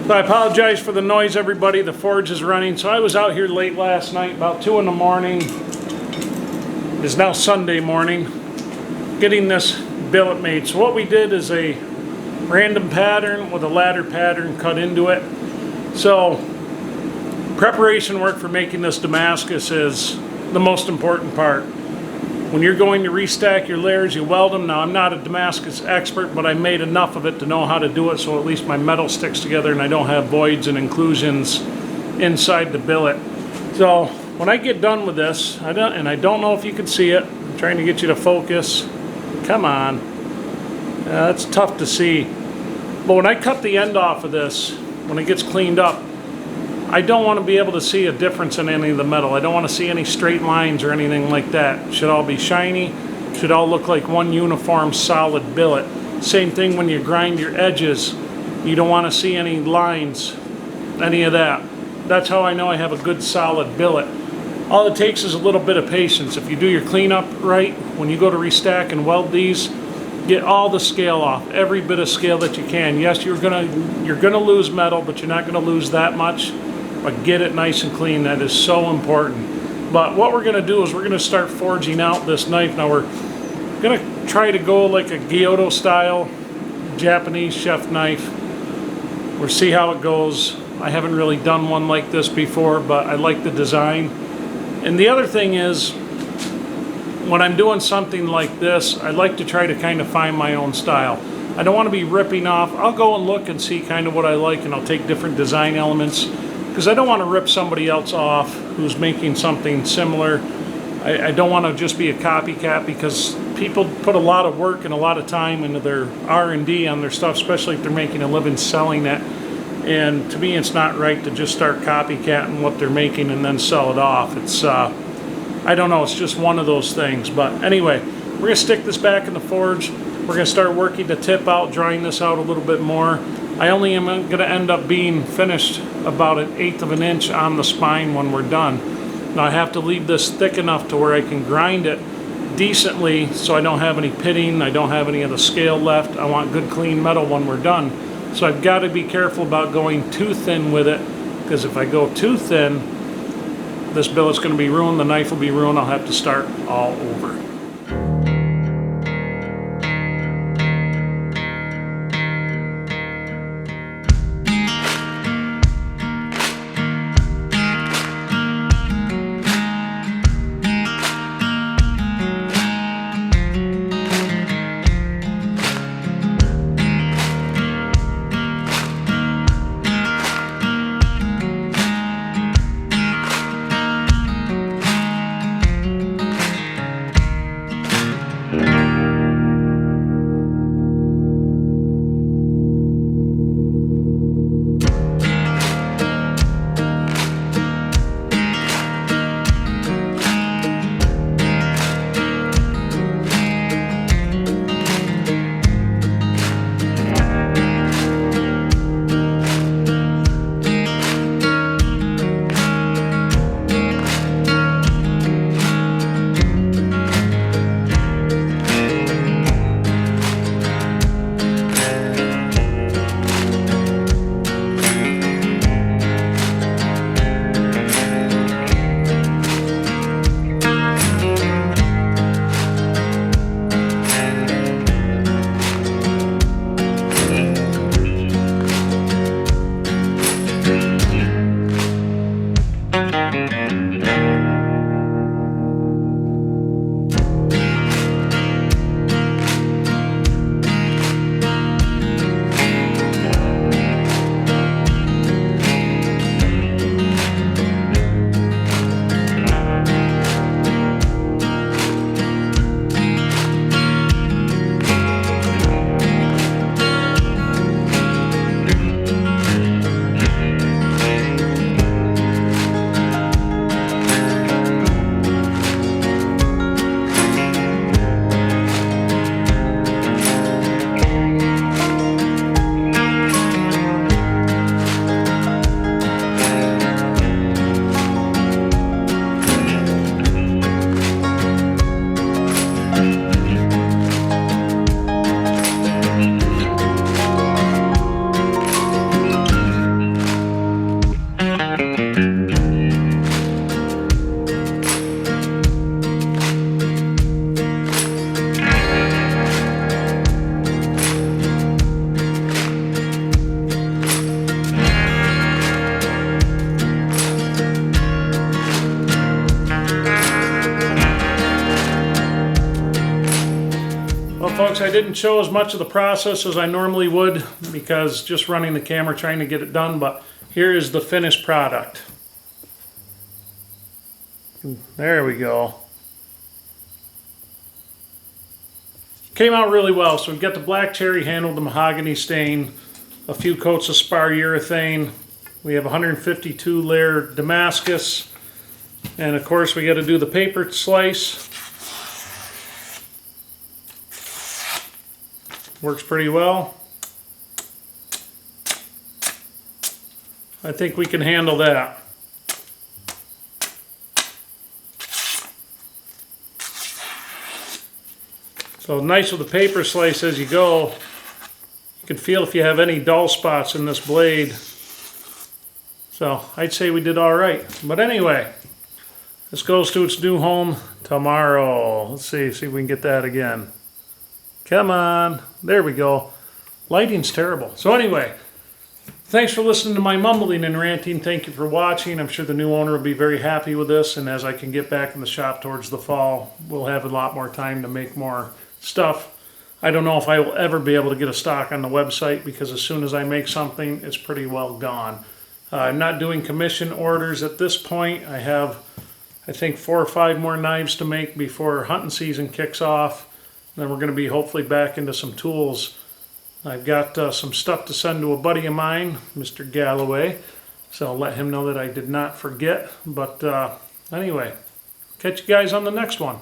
So I apologize for the noise, everybody. The forge is running. So I was out here late last night, about 2 in the morning. It's now Sunday morning, getting this billet made. So what we did is a random pattern with a ladder pattern cut into it. So preparation work for making this Damascus is the most important part. When you're going to restack your layers, you weld them. Now, I'm not a Damascus expert, but I made enough of it to know how to do it so at least my metal sticks together and I don't have voids and inclusions inside the billet. So when I get done with this, I don't know if you can see it. I'm trying to get you to focus. Come on. That's tough to see. But when I cut the end off of this, when it gets cleaned up, I don't want to be able to see a difference in any of the metal. I don't want to see any straight lines or anything like that. It should all be shiny. Should all look like one uniform solid billet. Same thing when you grind your edges. You don't want to see any lines, any of that. That's how I know I have a good solid billet. All it takes is a little bit of patience. If you do your cleanup right, when you go to restack and weld these, get all the scale off, every bit of scale that you can. Yes, you're gonna lose metal, but you're not gonna lose that much. But get it nice and clean. That is so important. But what we're gonna do is we're gonna start forging out this knife. Now we're gonna try to go like a gyoto style Japanese chef knife. We'll see how it goes. I haven't really done one like this before, but I like the design. And the other thing is, when I'm doing something like this, I like to try to kind of find my own style. I don't want to be ripping off. I'll go and look and see kind of what I like, and I'll take different design elements, because I don't want to rip somebody else off who's making something similar. I don't want to just be a copycat, because people put a lot of work and a lot of time into their R&D on their stuff, especially if they're making a living selling it. And to me, it's not right to just start copycatting what they're making and then sell it off. It's, I don't know, it's just one of those things. But anyway, we're going to stick this back in the forge. We're going to start working the tip out, drying this out a little bit more. I only am going to end up being finished about 1/8 of an inch on the spine when we're done. Now I have to leave this thick enough to where I can grind it decently so I don't have any pitting, I don't have any of the scale left. I want good clean metal when we're done. So I've got to be careful about going too thin with it, because if I go too thin, this billet's going to be ruined, the knife will be ruined, I'll have to start all over. folks, I didn't show as much of the process as I normally would because just running the camera trying to get it done, but here is the finished product. There we go. Came out really well. So we've got the black cherry handle, the mahogany stain, a few coats of spar urethane. We have 152 layer Damascus. And of course we got to do the paper slice. Works pretty well. I think we can handle that. So nice with the paper slice as you go. You can feel if you have any dull spots in this blade. So I'd say we did all right. But anyway, this goes to its new home tomorrow. Let's see if we can get that again. Come on. There we go. Lighting's terrible. So anyway, thanks for listening to my mumbling and ranting. Thank you for watching. I'm sure the new owner will be very happy with this. And as I can get back in the shop towards the fall, we'll have a lot more time to make more stuff. I don't know if I will ever be able to get a stock on the website because as soon as I make something, it's pretty well gone. I'm not doing commission orders at this point. I have, I think, 4 or 5 more knives to make before hunting season kicks off. And then we're going to be hopefully back into some tools. I've got some stuff to send to a buddy of mine, Mr. Galloway. So I'll let him know that I did not forget. But anyway, catch you guys on the next one.